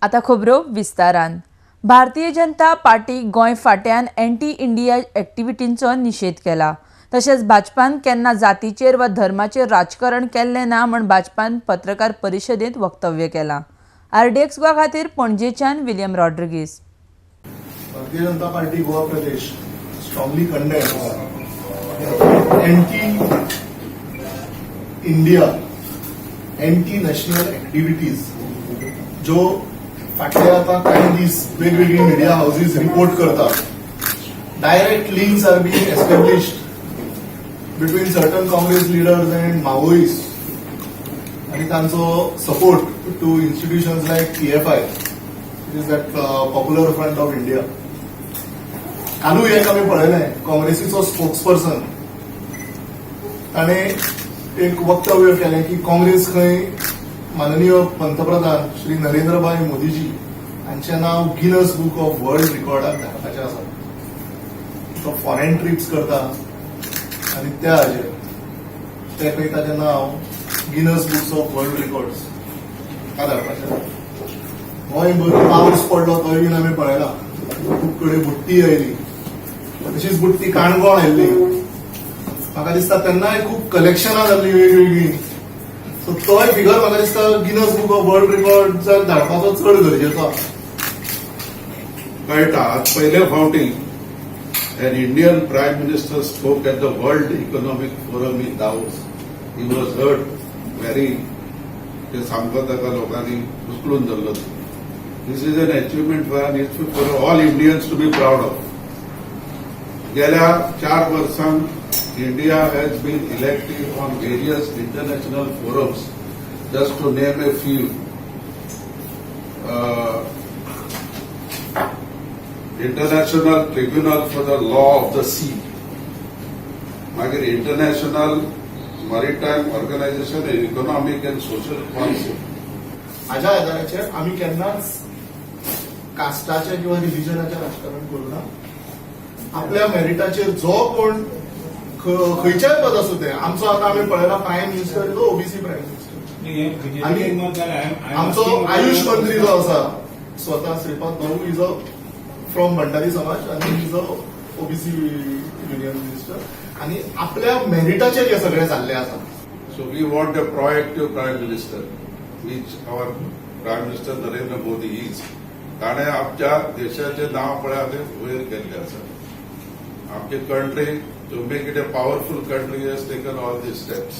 आता खबरो विस्तारान। Bharatiya Janata party Goa फाट्यान anti India एक्टिविटींचो निषेध केला। तशेंच भाजपान केन्ना जातीचेर वा धर्माचेर राजकारण केल्लें ना म्हण भाजपान पत्रकार परिशदेंत वक्तव्य केलां। RDX गोवा खातीर पणजेच्यान विलियम रॉड्रिगीस। भारतीय जनता पार्टी गोवा प्रदेश strongly condemns anti-India, anti-national activities जो फाटले आता काही दीस वेगवेगळी मीडिया हाऊसेस रिपोर्ट करतात. Direct links are being established between certain Congress leaders and Maoist आणि तांचो support to institutions like PFI, is that Popular Front of India. कालूय एक आमी पळयलें, काँग्रेसीचो स्पोक्सपर्सन ताणे एक वक्तव्य केलें की काँग्रेस खंय माननीय पंतप्रधान श्री नरेंद्रभाई मोदीजी हांचें नांव गिनस बुक ऑफ वर्ल्ड रिकॉर्डाक धाडपाचें आसा. तो फॉरेन ट्रिप्स करता आनी त्या हाजेर ते खंय ताचें नांव Guinness Book of World Records धाडपाचें. गोंयभर पावस पडलो तोय बीन आमी पळयला, खूब कडेन बुट्टी आयली, तशीच बुट्टी काणकोण आयिल्ली. म्हाका दिसता तेन्नाय खूब कलेक्शनां जाल्लीं वेगवेगळी. सो तोय फिगर म्हाका दिसता गिनस बुक ऑफ वर्ल्ड रिकॉर्ड्साक धाडपाचो चड गरजेचो. कळटा आज पयले फावटी an Indian Prime Minister spoke at the World Economic Forum in Davos. He was heard very ते सांगता ताका लोकांनी उचलून धरलो. This is an achievement for all Indians to be proud of. गेल्या 4 वर्षांत India has been elected on various international forums, just to name a few. International Tribunal for the Law of the Sea, मागीर International Maritime Organization and Economic and Social Council. हाज्या आदाराचेर आमी केन्नाच कास्टाचें किंवा रिलिजनाचें राजकारण करूना. आपल्या मेरिटाचेर जो कोण खंयचेय पद आसूं तें, आमचो आतां आमी पळयला prime minister is OBC prime minister, आनी आमचो आयुष मंत्री जो आसा स्वता श्रीपाद नाहू इज अ फ्रॉम भंडारी समाज आनी is a OBC union minister. आनी आपल्या मेरिटाचेर हे सगळें जाल्लें आसा. So we want a proactive Prime Minister, which our Prime Minister Narendra Modi is. ताणें आमच्या देशाचें नांव पळय वयर केल्लें आसा. आमची country to make it a powerful country has taken all these steps.